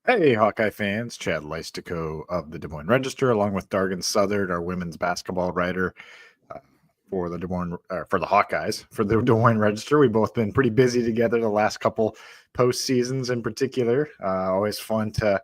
Hey, Hawkeye fans, Chad Leistikow of the Des Moines Register, along with Dargan Southard, our women's basketball writer uh, for the for the Hawkeyes, for the Des Moines Register. We've both been pretty busy together the last couple postseasons, in particular. Always fun to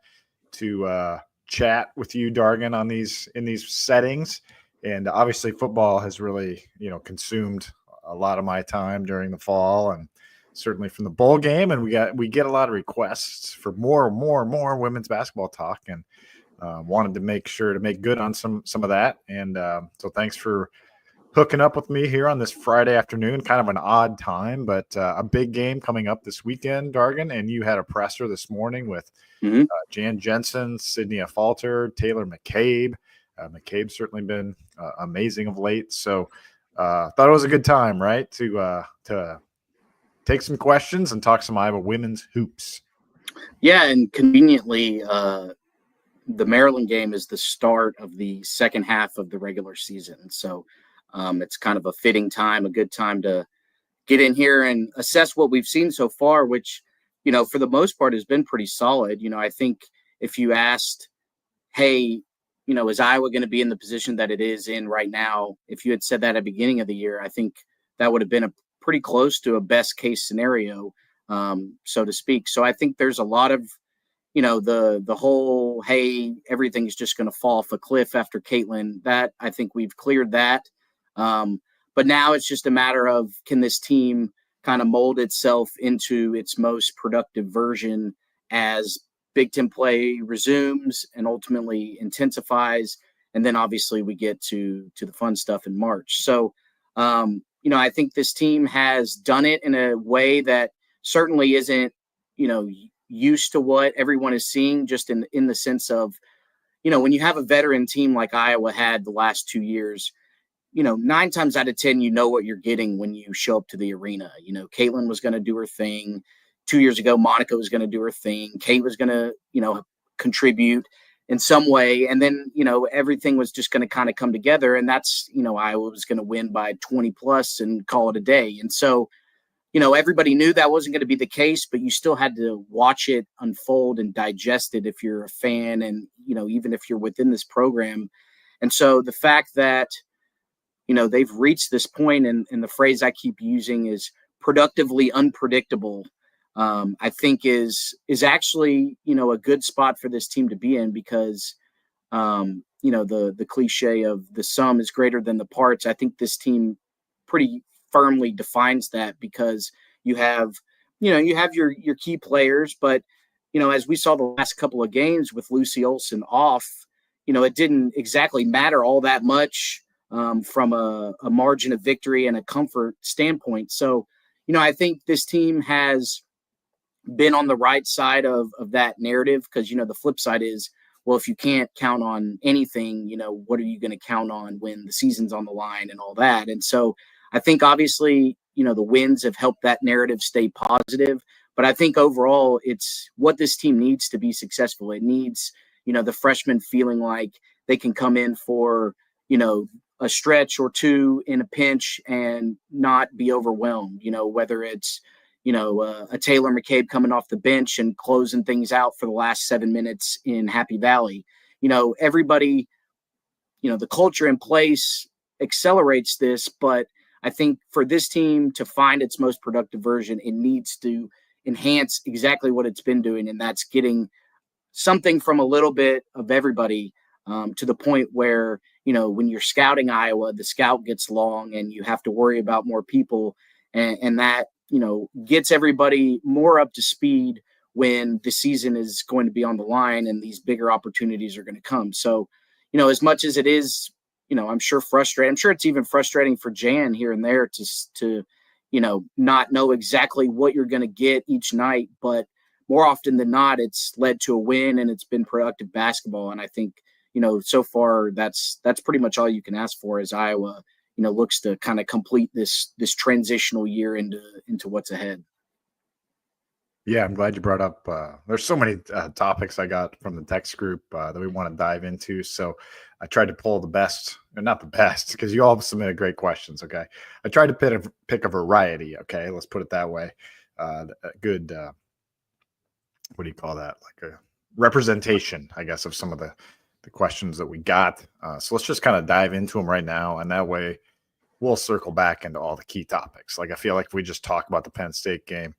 chat with you, Dargan, on these settings. And obviously, football has really consumed a lot of my time during the fall, and certainly from the bowl game, and we get a lot of requests for more women's basketball talk, and wanted to make sure to make good on some of that. And so thanks for hooking up with me here on this Friday afternoon, kind of an odd time, but a big game coming up this weekend, Dargan. And you had a presser this morning with Jan Jensen, Sydney Falter, Taylor McCabe. McCabe's certainly been amazing of late, so thought it was a good time, right, to take some questions and talk some Iowa women's hoops. Yeah, and conveniently, the Maryland game is the start of the second half of the regular season. So it's kind of a fitting time, a good time to get in here and assess what we've seen so far, which, for the most part has been pretty solid. I think if you asked, hey, is Iowa going to be in the position that it is in right now? If you had said that at the beginning of the year, I think that would have been pretty close to a best case scenario, so to speak. So I think there's a lot of, the whole, hey, everything's just going to fall off a cliff after Caitlin, that I think we've cleared that. But now it's just a matter of, can this team kind of mold itself into its most productive version as Big Ten play resumes and ultimately intensifies. And then obviously we get to the fun stuff in March. So, I think this team has done it in a way that certainly isn't, used to what everyone is seeing, just in the sense of, when you have a veteran team like Iowa had the last 2 years, 9 times out of 10, what you're getting when you show up to the arena. Caitlin was going to do her thing. 2 years ago, Monica was going to do her thing. Kate was going to, contribute in some way. And then, everything was just going to kind of come together. And that's, Iowa was going to win by 20 plus and call it a day. And so, everybody knew that wasn't going to be the case, but you still had to watch it unfold and digest it if you're a fan and, even if you're within this program. And so the fact that, they've reached this point, and the phrase I keep using is productively unpredictable, I think is actually, a good spot for this team to be in, because, the cliche of the sum is greater than the parts. I think this team pretty firmly defines that, because you have your key players, but, as we saw the last couple of games with Lucy Olson off, it didn't exactly matter all that much from a margin of victory and a comfort standpoint. So, I think this team has been on the right side of that narrative, because, the flip side is, well, if you can't count on anything, what are you going to count on when the season's on the line and all that? And so I think obviously, the wins have helped that narrative stay positive, but I think overall it's what this team needs to be successful. It needs, the freshmen feeling like they can come in for, a stretch or two in a pinch and not be overwhelmed, whether it's, a Taylor McCabe coming off the bench and closing things out for the last 7 minutes in Happy Valley. Everybody, the culture in place accelerates this, but I think for this team to find its most productive version, it needs to enhance exactly what it's been doing, and that's getting something from a little bit of everybody, to the point where, when you're scouting Iowa, the scout gets long and you have to worry about more people, and that, gets everybody more up to speed when the season is going to be on the line and these bigger opportunities are going to come. So, as much as it is, I'm sure frustrating, I'm sure it's even frustrating for Jan here and there to not know exactly what you're going to get each night, but more often than not, it's led to a win and it's been productive basketball. And I think, so far that's pretty much all you can ask for as Iowa, looks to kind of complete this transitional year into what's ahead. Yeah, I'm glad you brought up. There's so many topics I got from the text group that we want to dive into. So I tried to pull the best, or not the best, because you all submitted great questions. Okay, I tried to pick a variety. Okay, let's put it that way. A good, what do you call that? Like representation, I guess, of some of the questions that we got. So let's just kind of dive into them right now, and that way we'll circle back into all the key topics. Like I feel like if we just talk about the Penn State game,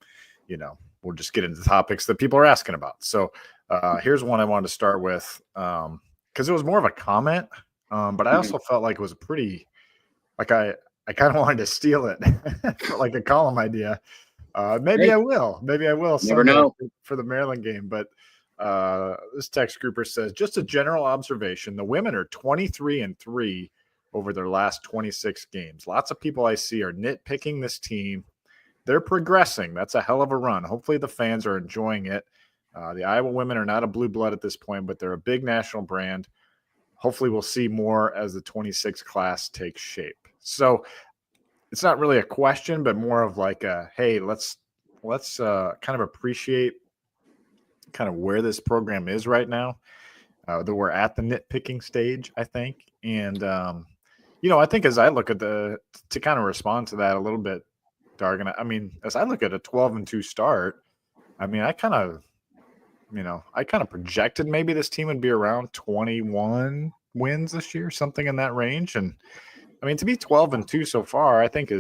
we'll just get into the topics that people are asking about. So here's one I wanted to start with because it was more of a comment, but I also felt like it was a pretty, like I kind of wanted to steal it for like a column idea. Maybe I will. Never know. For the Maryland game. But this text grouper says, just a general observation. The women are 23-3 over their last 26 games. Lots of people I see are nitpicking this team. They're progressing. That's a hell of a run. Hopefully the fans are enjoying it. The Iowa women are not a blue blood at this point, but they're a big national brand. Hopefully we'll see more as the 26 class takes shape. So it's not really a question, but more of like a, hey, let's kind of appreciate kind of where this program is right now, that we're at the nitpicking stage, I think. And, I think as I look at to kind of respond to that a little bit, Dargan, I mean, as I look at a 12-2 start, I mean, I kind of projected maybe this team would be around 21 wins this year, something in that range. And I mean, to be 12-2 so far, I think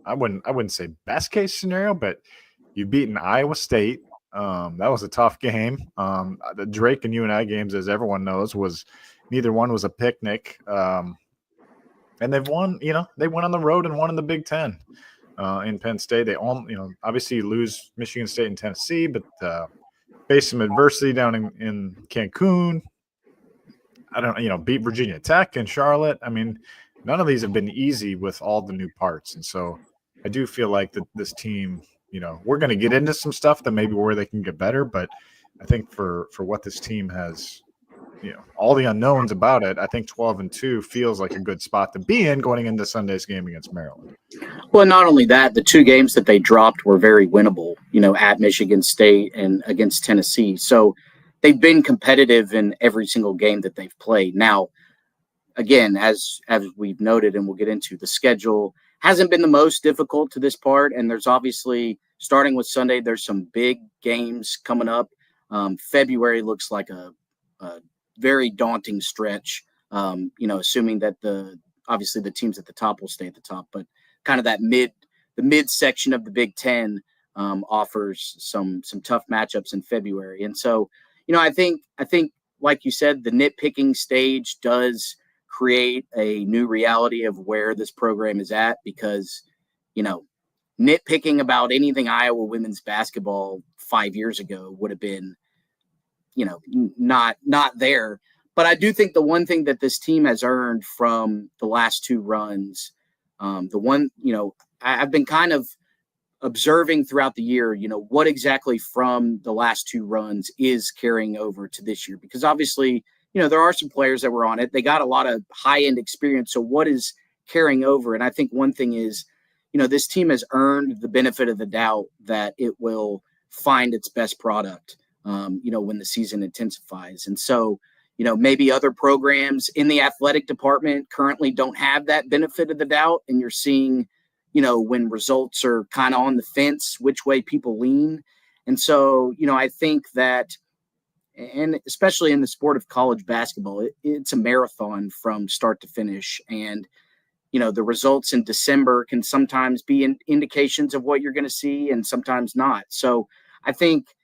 I wouldn't say best case scenario, but you've beaten Iowa State. That was a tough game. The Drake and UNI games, as everyone knows, neither one was a picnic. And they've won, they went on the road and won in the Big Ten in Penn State. They obviously lose Michigan State and Tennessee, but faced some adversity down in Cancun. Beat Virginia Tech and Charlotte. I mean, none of these have been easy with all the new parts. And so I do feel like that this team, we're going to get into some stuff that maybe where they can get better. But I think for what this team has, all the unknowns about it, I think 12-2 feels like a good spot to be in going into Sunday's game against Maryland. Well, not only that, the two games that they dropped were very winnable, at Michigan State and against Tennessee. So they've been competitive in every single game that they've played. Now, again, as we've noted, and we'll get into, the schedule hasn't been the most difficult to this part. And there's obviously, starting with Sunday, there's some big games coming up. February looks like a very daunting stretch, assuming that obviously the teams at the top will stay at the top, but kind of the mid section of the Big Ten offers some tough matchups in February. And so, I think like you said, the nitpicking stage does create a new reality of where this program is at, because, nitpicking about anything Iowa women's basketball 5 years ago would have been, not there. But I do think the one thing that this team has earned from the last two runs, I've been kind of observing throughout the year, what exactly from the last two runs is carrying over to this year, because obviously, there are some players that were on it. They got a lot of high-end experience. So what is carrying over? And I think one thing is, this team has earned the benefit of the doubt that it will find its best product, when the season intensifies. And so, maybe other programs in the athletic department currently don't have that benefit of the doubt. And you're seeing, when results are kind of on the fence, which way people lean. And so, I think that, and especially in the sport of college basketball, it's a marathon from start to finish. And, the results in December can sometimes be indications of what you're going to see and sometimes not. So I think,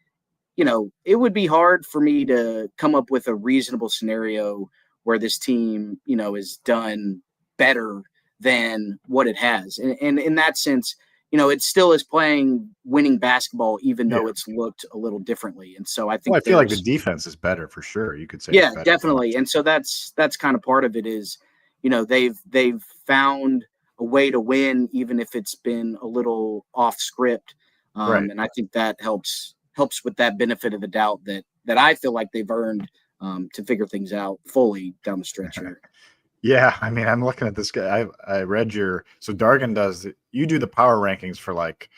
it would be hard for me to come up with a reasonable scenario where this team, is done better than what it has. And in that sense, it still is playing winning basketball, even though it's looked a little differently. And so I think I feel like the defense is better for sure. You could say, yeah, definitely. And so that's kind of part of it is, they've found a way to win, even if it's been a little off script. Right. And I think that helps with that benefit of the doubt that I feel like they've earned to figure things out fully down the stretch here. Yeah, I mean, I'm looking at this guy. I read so Dargan you do the power rankings for like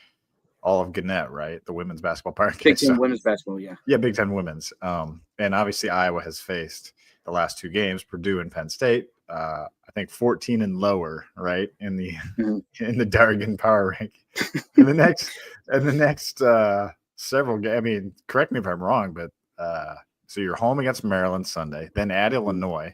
all of Gannett, right? The women's basketball power rankings. Big Ten women's basketball, yeah. Yeah, Big Ten women's. And obviously Iowa has faced the last two games, Purdue and Penn State. I think 14 and lower, right? In the in the Dargan power ranking. And the next several games, I mean, correct me if I'm wrong, but So you're home against Maryland Sunday, then at Illinois.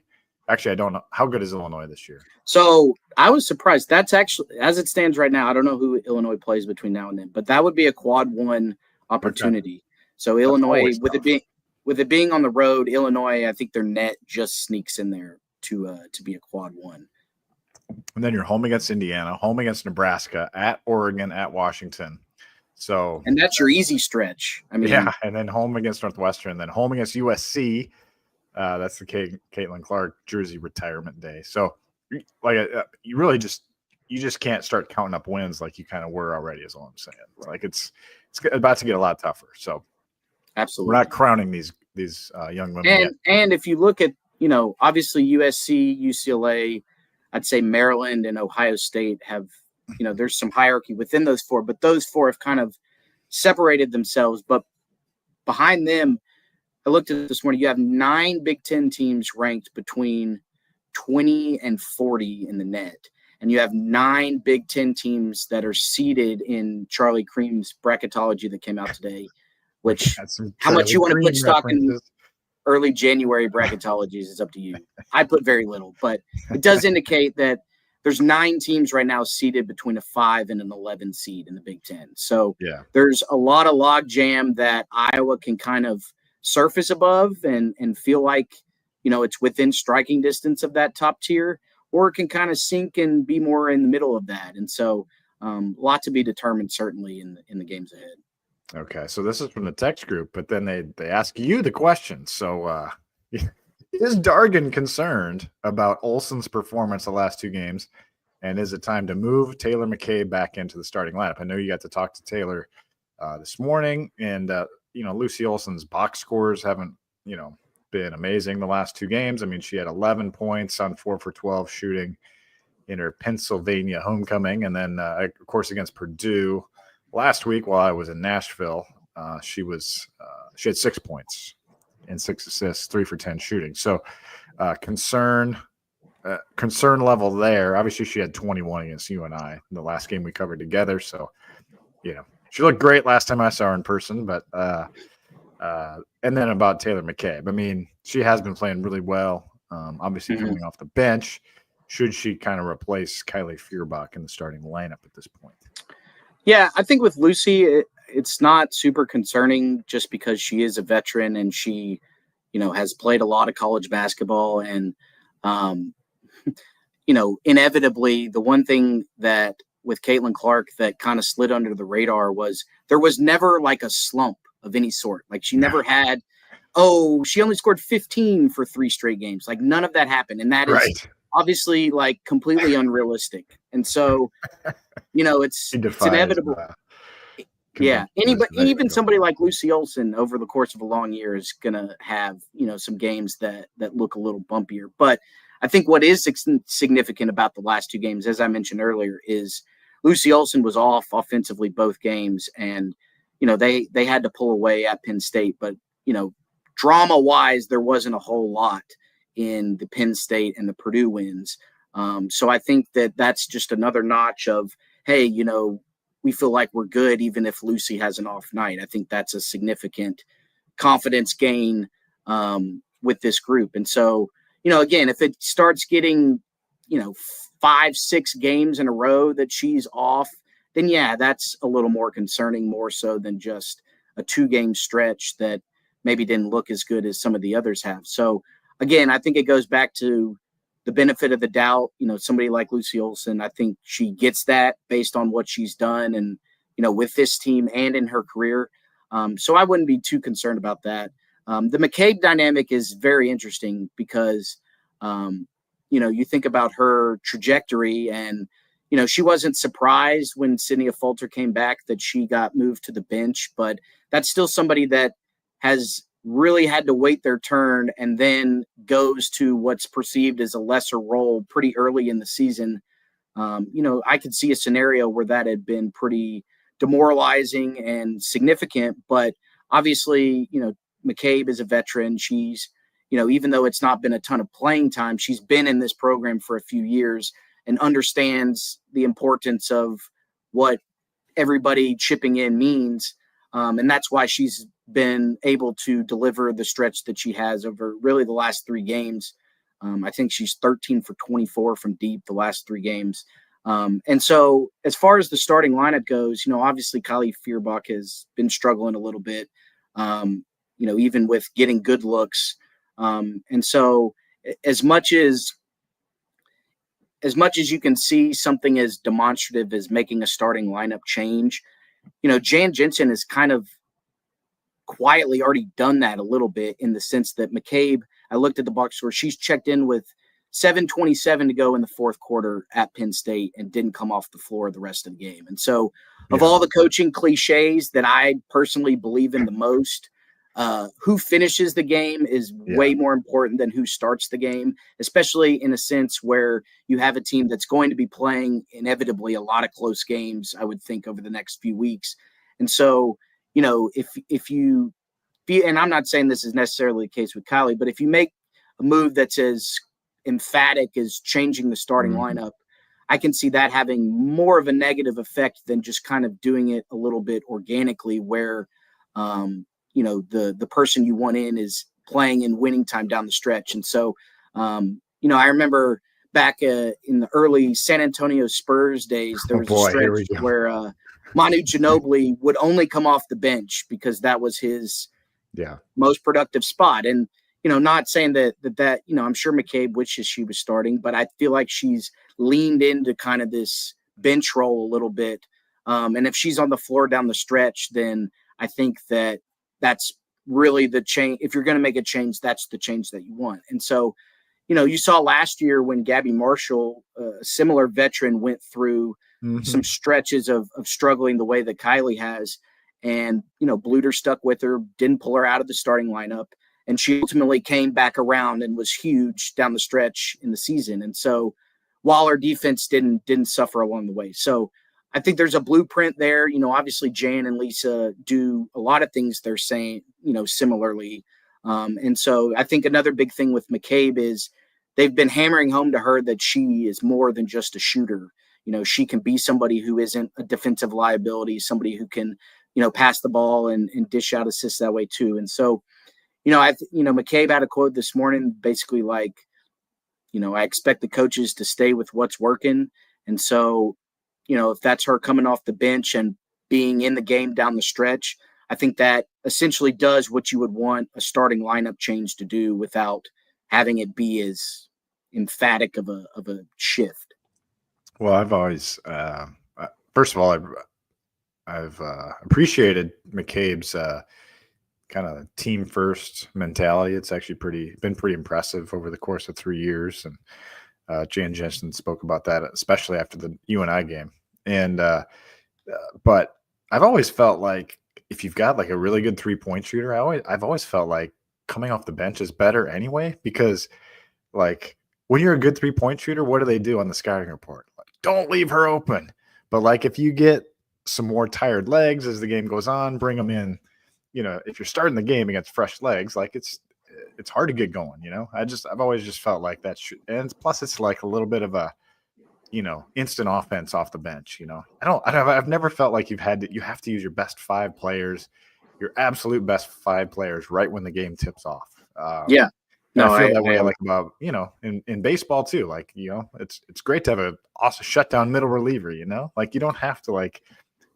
Actually, I don't know. How good is Illinois this year? So I was surprised. That's actually, as it stands right now, I don't know who Illinois plays between now and then, but that would be a quad one opportunity. Okay. So Illinois, with it being on the road, Illinois, I think their net just sneaks in there to be a quad one. And then you're home against Indiana, home against Nebraska, at Oregon, at Washington. So, and that's your easy stretch. I mean, yeah, and then home against Northwestern, then home against USC. That's the Caitlin Clark jersey retirement day. So, you really just can't start counting up wins like you kind of were already. Is all I'm saying. Like it's about to get a lot tougher. So, absolutely, we're not crowning these young women yet. And if you look at, obviously USC, UCLA, I'd say Maryland and Ohio State have, there's some hierarchy within those four, but those four have kind of separated themselves. But behind them, I looked at it this morning, you have 9 Big Ten teams ranked between 20 and 40 in the net. And you have 9 Big Ten teams that are seeded in Charlie Cream's bracketology that came out today, which how much you want to put stock in early January bracketologies is up to you. I put very little, but it does indicate that there's 9 teams right now seeded between a 5 and an 11 seed in the Big Ten. So there's a lot of log jam that Iowa can kind of surface above and feel like, it's within striking distance of that top tier, or it can kind of sink and be more in the middle of that. And so a lot to be determined, certainly in the games ahead. Okay, so this is from the text group, but then they ask you the question. So is Dargan concerned about Olson's performance the last 2 games, and is it time to move Taylor McCabe back into the starting lineup? I know you got to talk to Taylor this morning, and Lucy Olson's box scores haven't been amazing the last 2 games. I mean, she had 11 points on 4 for 12 shooting in her Pennsylvania homecoming, and then of course against Purdue last week while I was in Nashville, she had 6 points and 6 assists, 3 for 10 shooting. So concern level there. Obviously, she had 21 against UNI in the last game we covered together. So, she looked great last time I saw her in person. But and then about Taylor McCabe. I mean, she has been playing really well. Obviously, coming off the bench. Should she kind of replace Kylie Feuerbach in the starting lineup at this point? Yeah, I think with Lucy, it's not super concerning just because she is a veteran and she, has played a lot of college basketball. And, inevitably, the one thing that with Caitlin Clark that kind of slid under the radar was there was never like a slump of any sort. Like she never had, she only scored 15 for 3 straight games. Like none of that happened. And that is obviously like completely unrealistic. And so, it's inevitable. Yeah. Even somebody like Lucy Olson over the course of a long year is going to have, some games that look a little bumpier. But I think what is significant about the last 2 games, as I mentioned earlier, is Lucy Olson was off offensively both games. And, they had to pull away at Penn State. But, drama wise, there wasn't a whole lot in the Penn State and the Purdue wins. So I think that that's just another notch of, hey, we feel like we're good even if Lucy has an off night. I think that's a significant confidence gain with this group. And so, again, if it starts getting, 5-6 games in a row that she's off, then yeah, that's a little more concerning, more so than just a 2-game stretch that maybe didn't look as good as some of the others have. So again, I think it goes back to the benefit of the doubt. Somebody like Lucy Olson, I think she gets that based on what she's done and, with this team and in her career. So I wouldn't be too concerned about that. The McCabe dynamic is very interesting because, you think about her trajectory and, she wasn't surprised when Sydney Fulter came back that she got moved to the bench, but that's still somebody that has really had to wait their turn and then goes to what's perceived as a lesser role pretty early in the season. I could see a scenario where that had been pretty demoralizing and significant, but obviously, McCabe is a veteran. She's, even though it's not been a ton of playing time, she's been in this program for a few years and understands the importance of what everybody chipping in means. And that's why she's been able to deliver the stretch that she has over really the last 3 games. I think she's 13 for 24 from deep the last 3 games. And so as far as the starting lineup goes, obviously Kylie Feuerbach has been struggling a little bit, even with getting good looks. And so as much as you can see something as demonstrative as making a starting lineup change, Jan Jensen has kind of quietly already done that a little bit, in the sense that McCabe, I looked at the box score, she's checked in with 7:27 to go in the fourth quarter at Penn State and didn't come off the floor the rest of the game. And so of all the coaching cliches that I personally believe in the most, who finishes the game is way more important than who starts the game, especially in a sense where you have a team that's going to be playing inevitably a lot of close games, I would think, over the next few weeks. And so, if you – and I'm not saying this is necessarily the case with Kylie, but if you make a move that's as emphatic as changing the starting lineup, I can see that having more of a negative effect than just kind of doing it a little bit organically, where the person you want in is playing in winning time down the stretch. And so I remember back in the early San Antonio Spurs days, there was a stretch where Manu Ginobili would only come off the bench because that was his most productive spot. And not saying that I'm sure McCabe wishes she was starting, but I feel like she's leaned into kind of this bench role a little bit. And if she's on the floor down the stretch, then I think that's really the change. If you're going to make a change, that's the change that you want. And so, you saw last year when Gabby Marshall, a similar veteran, went through some stretches of struggling the way that Kylie has, and, Bluter stuck with her, didn't pull her out of the starting lineup. And she ultimately came back around and was huge down the stretch in the season. And so while our defense didn't suffer along the way. So I think there's a blueprint there. Obviously Jan and Lisa do a lot of things they're saying, similarly. And so I think another big thing with McCabe is they've been hammering home to her that she is more than just a shooter. She can be somebody who isn't a defensive liability, somebody who can, pass the ball and dish out assists that way too. And so, McCabe had a quote this morning, basically like, I expect the coaches to stay with what's working. And so, if that's her coming off the bench and being in the game down the stretch, I think that essentially does what you would want a starting lineup change to do without having it be as emphatic of a shift. Well, I've always, first of all, I've appreciated McCabe's kind of team first mentality. It's actually been pretty impressive over the course of 3 years. And Jan Jensen spoke about that, especially after the UNI game. And but I've always felt like if you've got like a really good 3-point shooter, I've always felt like coming off the bench is better anyway, because like when you're a good 3-point shooter, what do they do on the scouting report? Like, don't leave her open. But like if you get some more tired legs as the game goes on, bring them in. If you're starting the game against fresh legs, like it's hard to get going. I've always just felt like that and plus it's like a little bit of a, instant offense off the bench. I've never felt like you have to use your best 5 players, your absolute best 5 players right when the game tips off. Yeah. No, I feel that way like about, in baseball too. Like, it's great to have a awesome shutdown middle reliever, like you don't have to like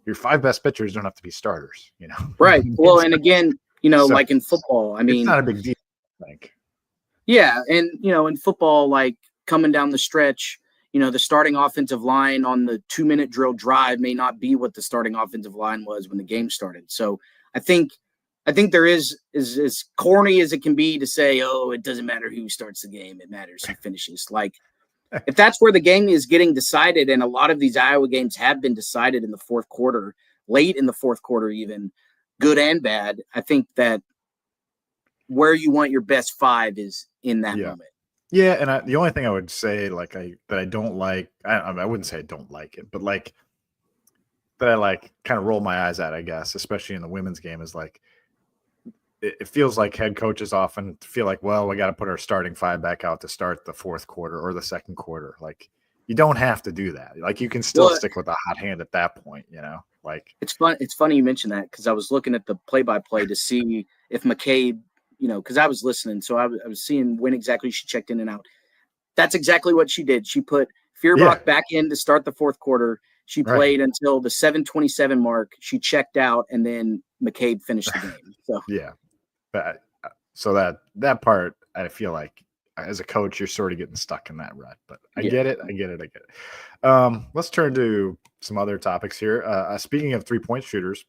your 5 best pitchers don't have to be starters, Right. Well, and again, so, like in football, I mean, it's not a big deal, I think. Yeah. And, in football, like coming down the stretch, the starting offensive line on the 2-minute drill drive may not be what the starting offensive line was when the game started. So I think there is as corny as it can be to say, oh, it doesn't matter who starts the game. It matters who finishes. Like, if that's where the game is getting decided, and a lot of these Iowa games have been decided in the fourth quarter, late in the fourth quarter, even good and bad, I think that where you want your best 5 is in that moment. Yeah, and the only thing I would say, like I don't like, I wouldn't say I don't like it, but like that I like kind of roll my eyes at, I guess, especially in the women's game, is like it feels like head coaches often feel like, well, we got to put our starting 5 back out to start the fourth quarter or the second quarter. Like you don't have to do that. Like you can still Well, stick with a hot hand at that point, like it's fun. It's funny you mention that because I was looking at the play-by-play to see if McCabe, because I was listening, so I was seeing when exactly she checked in and out. That's exactly what she did. She put yeah, Feuerbach back in to start the fourth quarter. She right. played until the 7:27 mark. She checked out, and then McCabe finished the game. So Yeah. But so that part, I feel like as a coach, you're sort of getting stuck in that rut. But I yeah, get it. Let's turn to some other topics here. Speaking of 3-point shooters,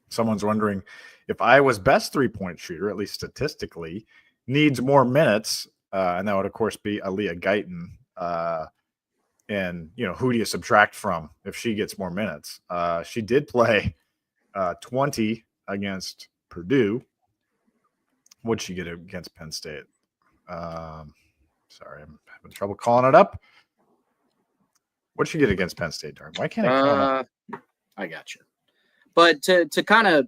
someone's wondering if Iowa's best 3-point shooter, at least statistically, needs more minutes, and that would of course be Aaliyah Guyton. And who do you subtract from if she gets more minutes? She did play 20 against Purdue. What'd she get against Penn State? Sorry, I'm having trouble calling it up. What'd she get against Penn State, Darn? Why can't I call it up? I got you. But to kind of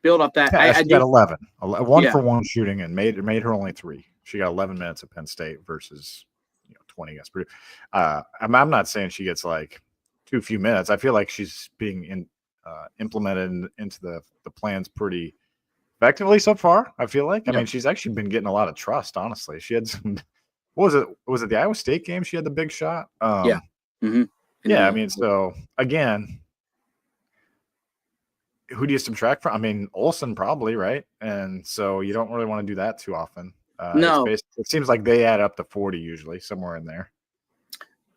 build up that, Yeah, I she got do 11. One yeah. for one shooting and made her only 3. She got 11 minutes at Penn State versus 20 against Purdue. I'm not saying she gets like too few minutes. I feel like she's being implemented into the plans pretty effectively so far. I feel like. I mean, she's actually been getting a lot of trust. Honestly, she had some. What was it? Was it the Iowa State game? She had the big shot. Yeah. Mm-hmm. Yeah. I mean, so again, who do you subtract from? I mean, Olson probably, right? And so you don't really want to do that too often. No. It seems like they add up to 40 usually, somewhere in there.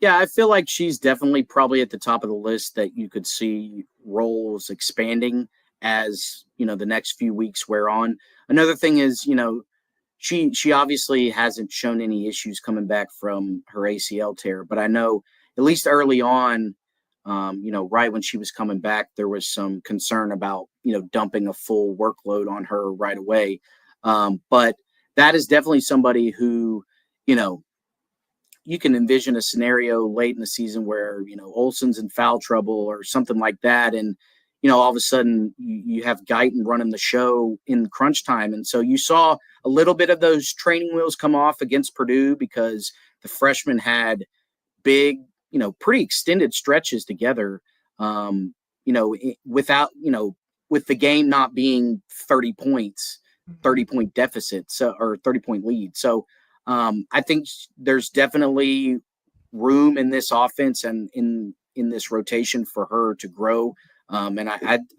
Yeah, I feel like she's definitely probably at the top of the list that you could see roles expanding as, the next few weeks wear on. Another thing is, she obviously hasn't shown any issues coming back from her ACL tear, but I know at least early on, right when she was coming back, there was some concern about, dumping a full workload on her right away. But that is definitely somebody who, you can envision a scenario late in the season where, Olson's in foul trouble or something like that. And, all of a sudden you have Guyton running the show in crunch time. And so you saw a little bit of those training wheels come off against Purdue because the freshmen had big, pretty extended stretches together, without, with the game not being 30 points, 30-point deficit, or 30-point lead. So I think there's definitely room in this offense and in this rotation for her to grow. And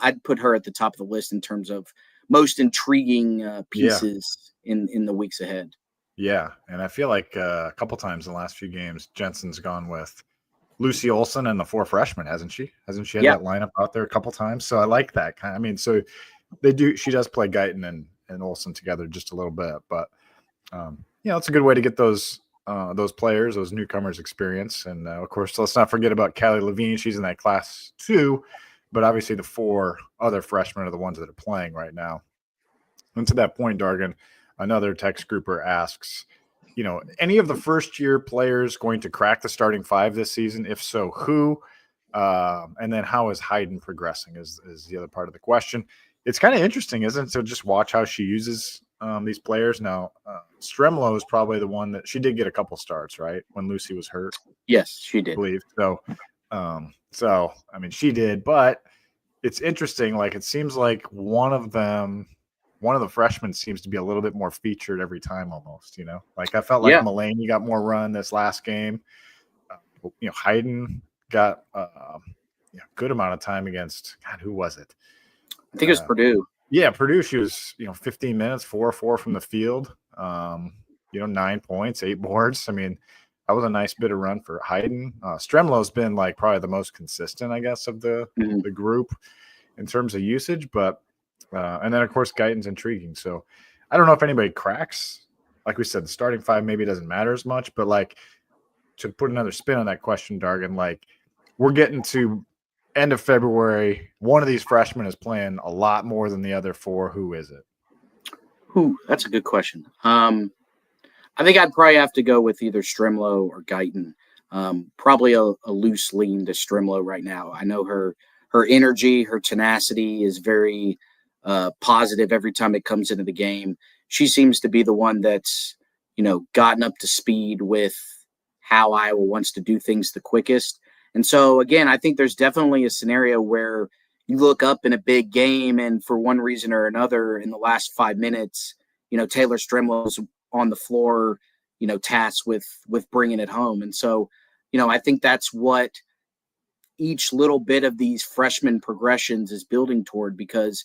I'd put her at the top of the list in terms of most intriguing pieces in the weeks ahead. Yeah, and I feel like a couple times in the last few games, Jensen's gone with Lucy Olson and the 4 freshmen, hasn't she? Hasn't she had that lineup out there a couple times? So I like that kind. I mean, so they do. She does play Guyton and Olson together just a little bit, but it's a good way to get those players, those newcomers experience. And of course, let's not forget about Callie Levine. She's in that class too, but obviously the 4 other freshmen are the ones that are playing right now. And to that point, Dargan, another text grouper asks, any of the first-year players going to crack the starting 5 this season? If so, who? And then how is Hayden progressing is the other part of the question. It's kind of interesting, isn't it, to just watch how she uses these players. Now, Stremlow is probably the one that she did get a couple starts, right, when Lucy was hurt. Yes, she did. I believe. So, I mean, she did, but it's interesting. Like, it seems like one of the freshmen seems to be a little bit more featured every time almost, like I felt like Mulaney got more run this last game. Hayden got good amount of time against, God, who was it? I think it was Purdue. Yeah, Purdue. She was, 15 minutes, 4-4 from the field. 9 points, 8 boards. I mean, that was a nice bit of run for Hayden. Stremlow's been like probably the most consistent, I guess, of the group in terms of usage. But and then of course Guyton's intriguing. So I don't know if anybody cracks. Like we said, the starting 5 maybe doesn't matter as much. But like, to put another spin on that question, Dargan, like we're getting to end of February, one of these freshmen is playing a lot more than the other 4. Who is it? That's a good question. I think I'd probably have to go with either Stremlow or Guyton. Probably a loose lean to Stremlow right now. I know her energy, her tenacity is very positive every time it comes into the game. She seems to be the one that's, gotten up to speed with how Iowa wants to do things the quickest. And so, again, I think there's definitely a scenario where you look up in a big game and for one reason or another in the last 5 minutes, Taylor Strimlow's on the floor, tasked with bringing it home. And so, I think that's what each little bit of these freshman progressions is building toward, because,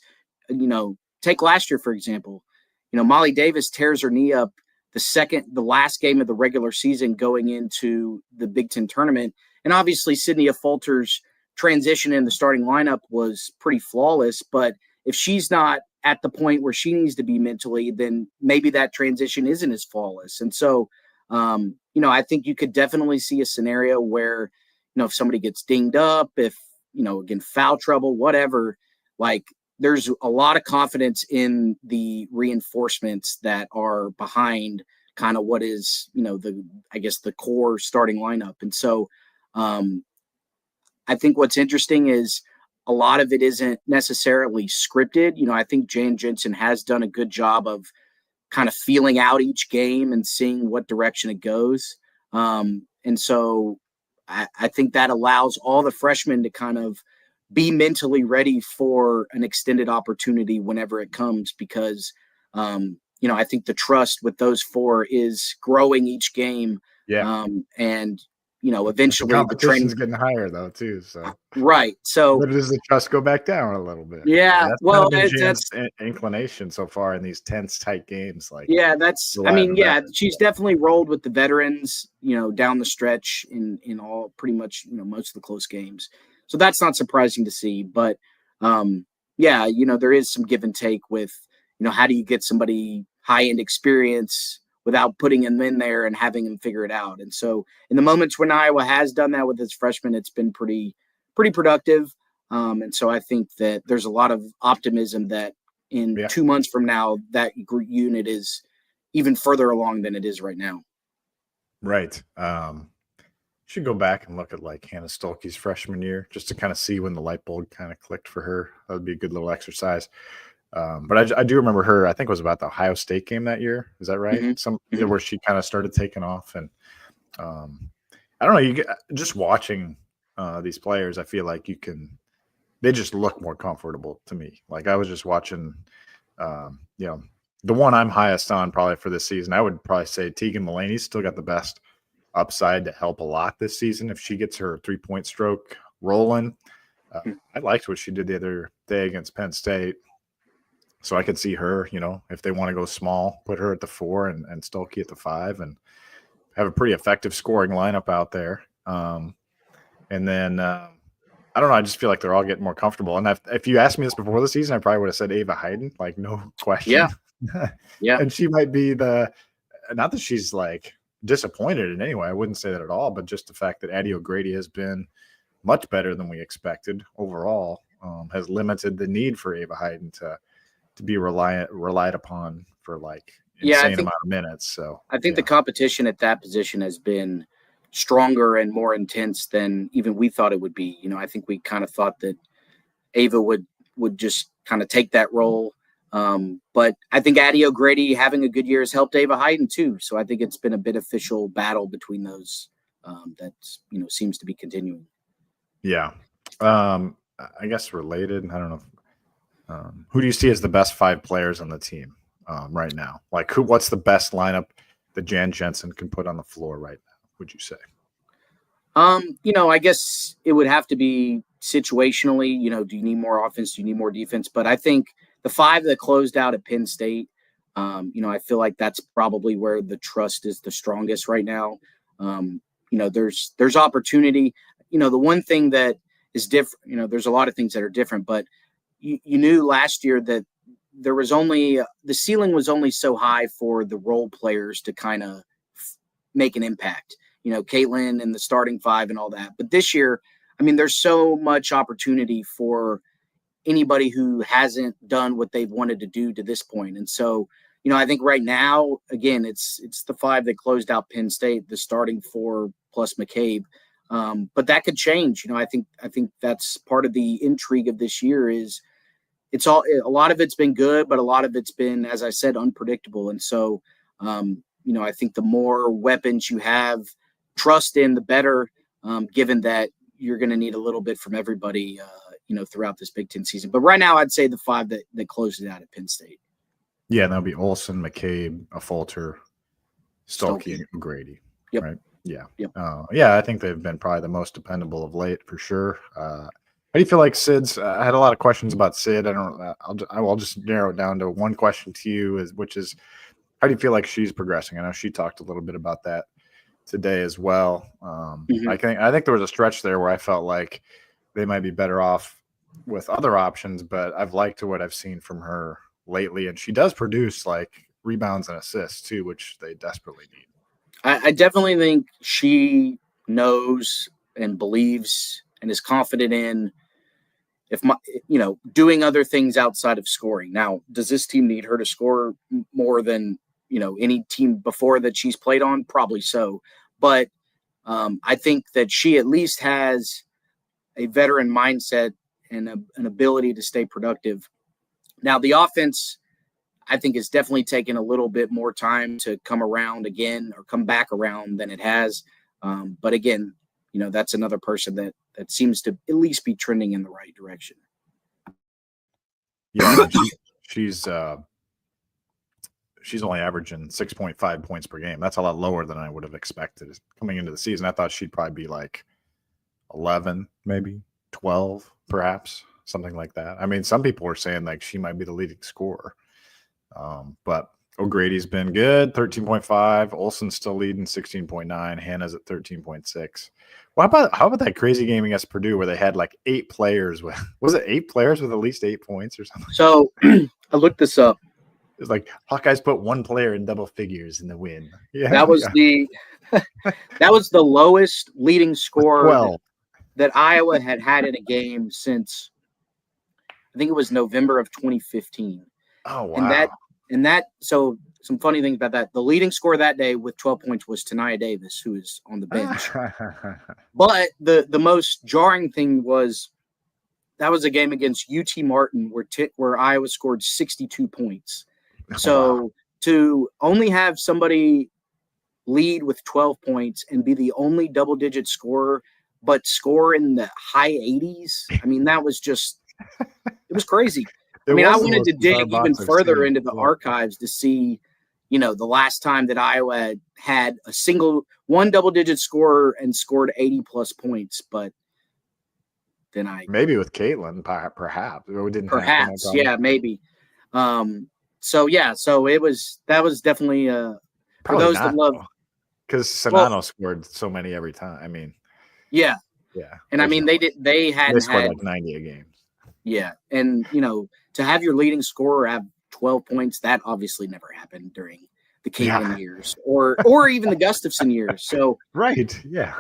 take last year, for example, Molly Davis tears her knee up the last game of the regular season going into the Big Ten tournament. And obviously Sydney Falter's transition in the starting lineup was pretty flawless, but if she's not at the point where she needs to be mentally, then maybe that transition isn't as flawless. And so, I think you could definitely see a scenario where, if somebody gets dinged up, if, again, foul trouble, whatever, like there's a lot of confidence in the reinforcements that are behind kind of what is, the core starting lineup. And so I think what's interesting is a lot of it isn't necessarily scripted. I think Jan Jensen has done a good job of kind of feeling out each game and seeing what direction it goes. And so I think that allows all the freshmen to kind of be mentally ready for an extended opportunity whenever it comes, because, I think the trust with those four is growing each game. Yeah. And, eventually the competition's getting higher though too. So right. So but does the trust go back down a little bit? Yeah. That's well, kind of been that's Jan's inclination so far in these tense, tight games. Like, she's definitely rolled with the veterans, down the stretch in all pretty much, most of the close games. So that's not surprising to see. But there is some give and take with, how do you get somebody high-end experience without putting them in there and having them figure it out. And so in the moments when Iowa has done that with its freshmen, it's been pretty productive. And so I think that there's a lot of optimism that in 2 months from now, that unit is even further along than it is right now. Right. Should go back and look at like Hannah Stolke's freshman year just to kind of see when the light bulb kind of clicked for her. That would be a good little exercise. But I do remember her, I think it was about the Ohio State game that year. Is that right? Mm-hmm. Where she kind of started taking off. And I don't know, just watching these players, I feel like they just look more comfortable to me. Like I was just watching, the one I'm highest on probably for this season, I would probably say Tegan Mulaney's still got the best upside to help a lot this season if she gets her 3-point stroke rolling. I liked what she did the other day against Penn State. So I could see her, if they want to go small, put her at the 4 and Stolke at the 5 and have a pretty effective scoring lineup out there. And then I don't know. I just feel like they're all getting more comfortable. And if you asked me this before the season, I probably would have said Ava Hayden, like no question. Yeah. And she might be not that she's like disappointed in any way. I wouldn't say that at all, but just the fact that Addie O'Grady has been much better than we expected overall has limited the need for Ava Hayden to be relied upon for like insane amount of minutes. So I think the competition at that position has been stronger and more intense than even we thought it would be. I think we kind of thought that Ava would just kind of take that role. But I think Addie O'Grady having a good year has helped Ava Hayden too. So I think it's been a beneficial battle between those that seems to be continuing. Yeah. I guess related. I don't know. Who do you see as the best 5 players on the team right now? Like what's the best lineup that Jan Jensen can put on the floor right now, would you say? I guess it would have to be situationally, do you need more offense? Do you need more defense? But I think the 5 that closed out at Penn State, I feel like that's probably where the trust is the strongest right now. There's opportunity. The one thing that is different, there's a lot of things that are different, but you knew last year that there was the ceiling was only so high for the role players to kind of make an impact, Caitlin and the starting 5 and all that. But this year, there's so much opportunity for anybody who hasn't done what they've wanted to do to this point. And so, I think right now, again, it's the 5 that closed out Penn State, the starting 4 plus McCabe. But that could change. I think that's part of the intrigue of this year is a lot of it's been good, but a lot of it's been, as I said, unpredictable. And so, I think the more weapons you have trust in the better, given that you're going to need a little bit from everybody, throughout this Big Ten season. But right now, I'd say the 5 that closed it out at Penn State. Yeah, that'll be Olson, McCabe, Fulter, Stolke, and O'Grady. Yep. Right. Yeah. Yep. I think they've been probably the most dependable of late for sure. How do you feel like Sid's? I had a lot of questions about Sid. I'll just narrow it down to one question to you, which is, how do you feel like she's progressing? I know she talked a little bit about that today as well. I think there was a stretch there where I felt like they might be better off with other options, but I've liked what I've seen from her lately, and she does produce like rebounds and assists too, which they desperately need. I definitely think she knows and believes and is confident in doing other things outside of scoring. Now, does this team need her to score more than any team before that she's played on? Probably so. But I think that she at least has a veteran mindset and an ability to stay productive. Now, the offense, I think, is definitely taken a little bit more time to come around again or come back around than it has. But again, that's another person that seems to at least be trending in the right direction. Yeah, she's only averaging 6.5 points per game. That's a lot lower than I would have expected coming into the season. I thought she'd probably be like 11, maybe 12, perhaps, something like that. I mean, some people are saying like she might be the leading scorer. But O'Grady's been good, 13.5. Olson's still leading, 16.9. Hannah's at 13.6. How about that crazy game against Purdue where they had like 8 players with at least 8 points or something? So I looked this up. It's like Hawkeyes put one player in double figures in the win. Yeah, that was the lowest leading scorer that Iowa had in a game since I think it was November of 2015. Oh wow! So some funny things about that. The leading scorer that day with 12 points was Tania Davis, who is on the bench. But the most jarring thing was that was a game against UT Martin where Iowa scored 62 points. So to only have somebody lead with 12 points and be the only double-digit scorer, but score in the high 80s, I mean, that was just – it was crazy. I wanted to dig even further into the archives to see, the last time that Iowa had one double-digit scorer and scored 80-plus points, but then maybe with Caitlin, perhaps. It didn't perhaps, yeah, maybe. So that was definitely for those that love, because Sonano scored so many every time. I mean, yeah, and I mean they scored like 90 a game. Yeah, and to have your leading scorer have 12 points, that obviously never happened during the Caitlin years or even the Gustafson years. So right, yeah,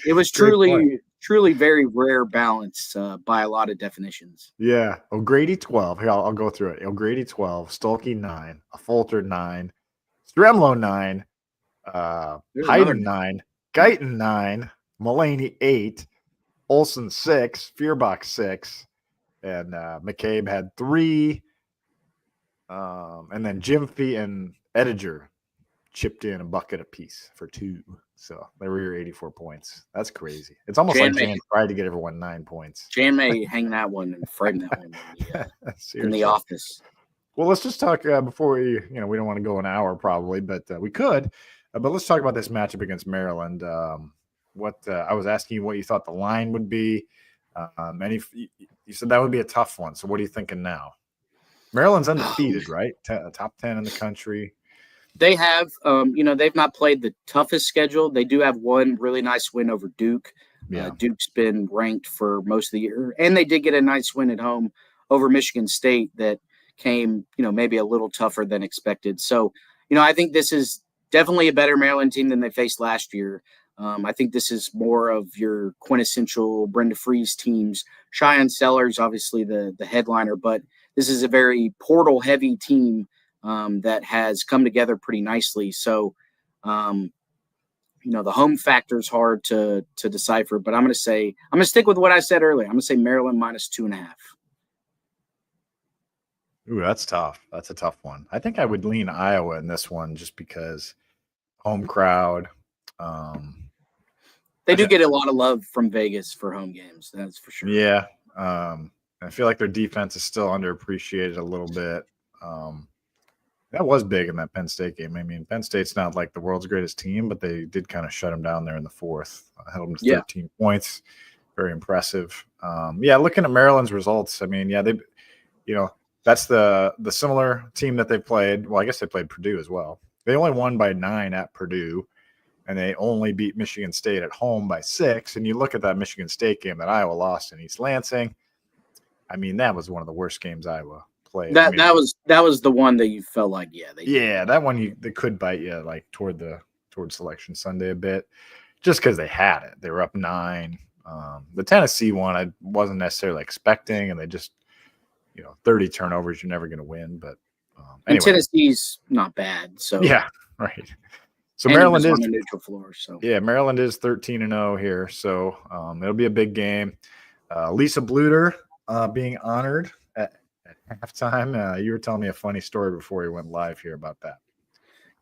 it was truly very rare balance by a lot of definitions. Yeah. O'Grady 12. Here, I'll go through it. O'Grady 12, Stolke 9, Fulter 9, Stremlo 9, Hayden 9, Guyton 9, Mulaney 8, Olson 6, Feuerbach 6, and McCabe had 3. And then Jimfy and Ediger chipped in a bucket apiece for 2. So they were here 84 points. That's crazy. It's almost like Jan tried to get everyone 9 points. Jan may hang that one and frame that one in the office. Well, let's just talk before we don't want to go an hour probably, but we could. But let's talk about this matchup against Maryland. I was asking you what you thought the line would be. And you said that would be a tough one. So what are you thinking now? Maryland's undefeated, right? Top 10 in the country. They have, they've not played the toughest schedule. They do have one really nice win over Duke. Yeah. Duke's been ranked for most of the year. And they did get a nice win at home over Michigan State that came, maybe a little tougher than expected. So, I think this is definitely a better Maryland team than they faced last year. I think this is more of your quintessential Brenda Freeze teams. Cheyenne Sellers, obviously the headliner, but this is a very portal-heavy team that has come together pretty nicely. So, the home factor is hard to decipher, but I'm going to stick with what I said earlier. I'm going to say Maryland minus 2.5. Ooh, that's tough. That's a tough one. I think I would lean Iowa in this one just because home crowd. They do get a lot of love from Vegas for home games. That's for sure. Yeah. I feel like their defense is still underappreciated a little bit. That was big in that Penn State game. I mean, Penn State's not like the world's greatest team, but they did kind of shut them down there in the fourth. Held them to 13 points. Very impressive. Looking at Maryland's results, I mean, that's the similar team that they played. Well, I guess they played Purdue as well. They only won by 9 at Purdue, and they only beat Michigan State at home by 6. And you look at that Michigan State game that Iowa lost in East Lansing. I mean, that was one of the worst games Iowa played. That was the one that you felt like, that one they could bite you like toward Selection Sunday a bit, just because they had it. They were up 9. The Tennessee one I wasn't necessarily expecting, and they just 30 turnovers. You're never going to win, but anyway. Tennessee's not bad. So yeah, right. So Maryland is on a neutral floor. So Maryland is 13-0 here. So it'll be a big game. Lisa Bluter being honored at halftime. You were telling me a funny story before we went live here about that.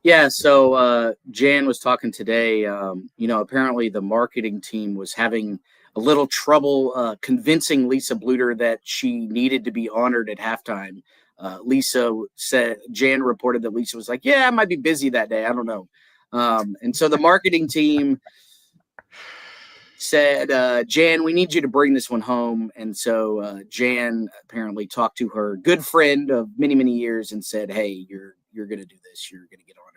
Yeah, so Jan was talking today. Apparently the marketing team was having a little trouble convincing Lisa Bluter that she needed to be honored at halftime. Jan reported that Lisa was like, "Yeah, I might be busy that day. I don't know." And so the marketing team said, Jan, we need you to bring this one home. And so Jan apparently talked to her good friend of many, many years and said, "Hey, you're going to do this. You're going to get honored."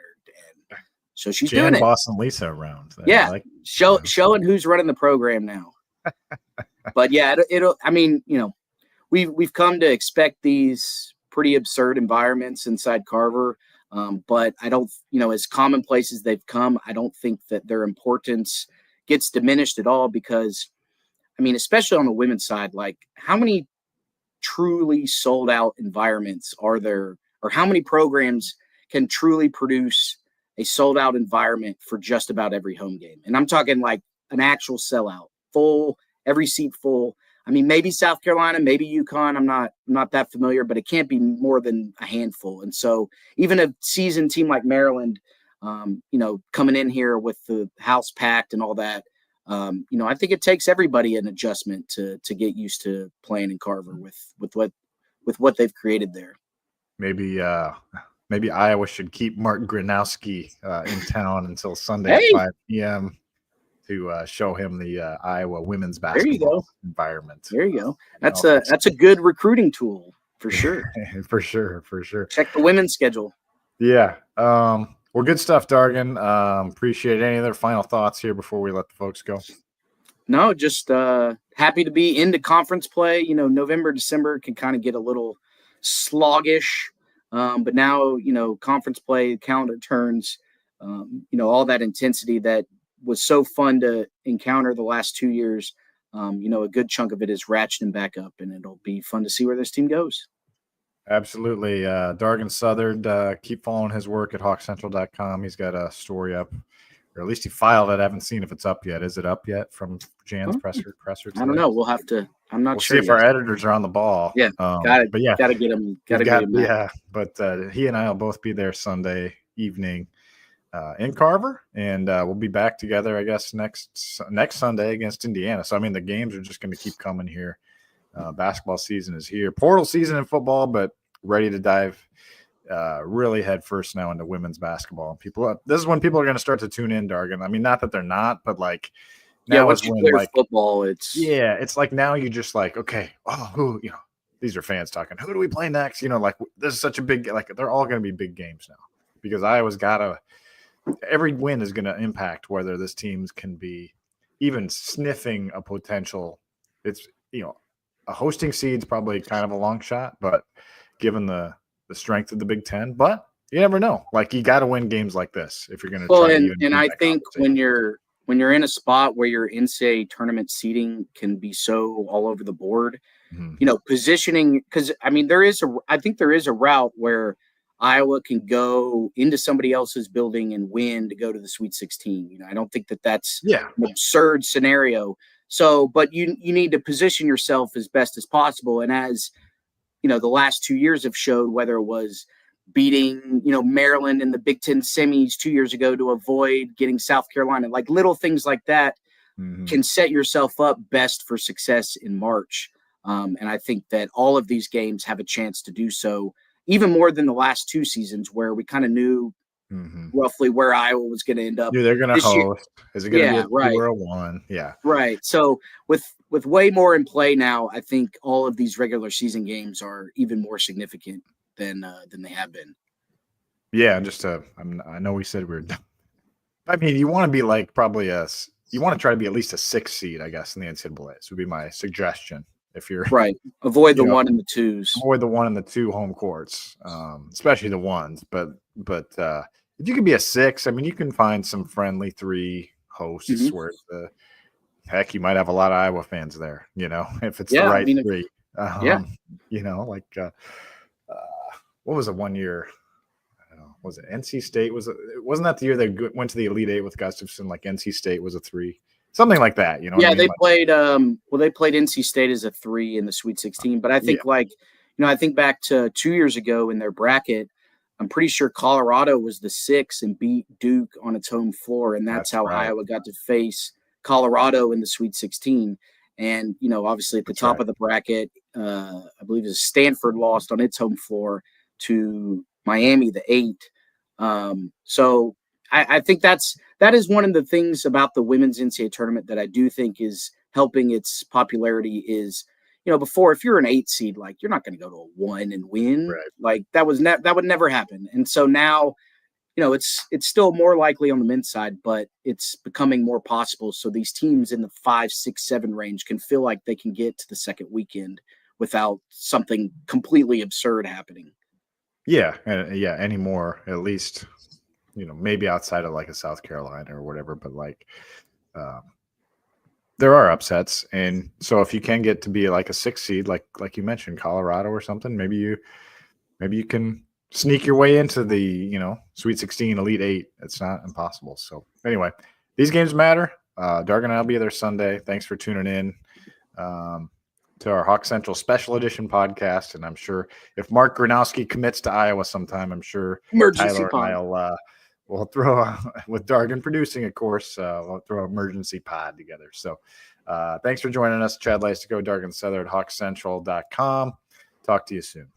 And so she's doing it. Bossing Lisa around. Yeah. Showing who's running the program now. But yeah, we've come to expect these pretty absurd environments inside Carver. But I don't, as commonplace as they've come, I don't think that their importance gets diminished at all because, especially on the women's side, like how many truly sold out environments are there, or how many programs can truly produce a sold out environment for just about every home game? And I'm talking like an actual sellout, full, every seat full. Maybe South Carolina, maybe UConn. I'm not that familiar, but it can't be more than a handful. And so even a seasoned team like Maryland, coming in here with the house packed and all that, I think it takes everybody an adjustment to get used to playing in Carver with what they've created there. Maybe Iowa should keep Mark Gronowski in town until Sunday at 5 p.m. to show him the Iowa women's basketball environment. There you go. That's a good recruiting tool for sure. For sure. Check the women's schedule. Yeah. Well, good stuff, Dargan. Appreciate it. Any other final thoughts here before we let the folks go? No, just happy to be into conference play. November, December can kind of get a little sluggish. But now, conference play, calendar turns, all that intensity that was so fun to encounter the last 2 years. A good chunk of it is ratcheting back up, and it'll be fun to see where this team goes. Absolutely. Dargan Southard, keep following his work at hawkcentral.com. He's got a story up, or at least he filed it. I haven't seen if it's up yet. Is it up yet from Jan's presser today? I don't know. We'll have to. I'm not sure. See if our editors are on the ball. Yeah. Got to get them. Yeah. But he and I will both be there Sunday evening in Carver, and we'll be back together, I guess, next Sunday against Indiana. So, the games are just going to keep coming here. Basketball season is here. Portal season in football, but ready to dive really head first now into women's basketball. This is when people are going to start to tune in, Dargan. Not that they're not, but like now once you clear football, it's like now you just like, okay, who, these are fans talking. Who do we play next? This is such a big, they're all going to be big games now because Iowa's every win is going to impact whether this teams can be even sniffing a potential. It's, a hosting seed's probably kind of a long shot, but given the strength of the Big Ten, but you never know. Like you got to win games like this if you're going to try. And I think when you're in a spot where your NCAA tournament seeding can be so all over the board, positioning, because I think there is a route where Iowa can go into somebody else's building and win to go to the Sweet 16. I don't think that's an absurd scenario. So, but you need to position yourself as best as possible. And as, the last 2 years have showed, whether it was beating, Maryland in the Big Ten semis 2 years ago to avoid getting South Carolina, like little things like that. can set yourself up best for success in March. And I think that all of these games have a chance to do so, even more than the last 2 seasons where we kind of knew roughly where Iowa was going to end up. Yeah, they're going to host. Is it going to be a 2 right. or a 1? Yeah. Right. So with way more in play now, I think all of these regular season games are even more significant than they have been. Yeah, I know we said we're I mean, you want to be like you want to try to be at least a 6 seed, I guess, in the NCAAs would be my suggestion. If you're right, avoid the 1 and the 2s. Avoid the 1 and the 2 home courts, especially the 1s. But if you can be a 6, I mean, you can find some friendly 3 hosts where heck, you might have a lot of Iowa fans there. If it's the right 3. What was it 1 year? Was it NC State? Wasn't that the year they went to the Elite 8 with Gustafson? Like NC State was a 3, something like that. Yeah, they played. They played NC State as a 3 in the Sweet 16. But I think I think back to 2 years ago in their bracket. I'm pretty sure Colorado was the 6 and beat Duke on its home floor, and that's how right. Iowa got to face Colorado in the Sweet 16. And obviously at the top of the bracket, I believe it was Stanford lost on its home floor to Miami, the 8. So I think that is one of the things about the women's NCAA tournament that I do think is helping its popularity is, before, if you're an 8 seed, like you're not going to go to a 1 and win. Right. Like that would never happen. And so now, it's still more likely on the men's side, but it's becoming more possible. So these teams in the 5, 6, 7 range can feel like they can get to the second weekend without something completely absurd happening. Yeah. Anymore, at least, maybe outside of like a South Carolina or whatever, but like there are upsets. And so if you can get to be like a 6 seed, like you mentioned, Colorado or something, maybe you can sneak your way into the, Sweet 16, Elite 8. It's not impossible. So anyway, these games matter. Dargan and I'll be there Sunday. Thanks for tuning in to our Hawk Central Special Edition podcast. And I'm sure if Mark Gronowski commits to Iowa sometime, I'm sure emergency Tyler and I'll we'll throw with Dargan producing, of course, we'll throw an emergency pod together. So thanks for joining us. Chad Leistikow, Dargan Southard, HawkCentral.com. Talk to you soon.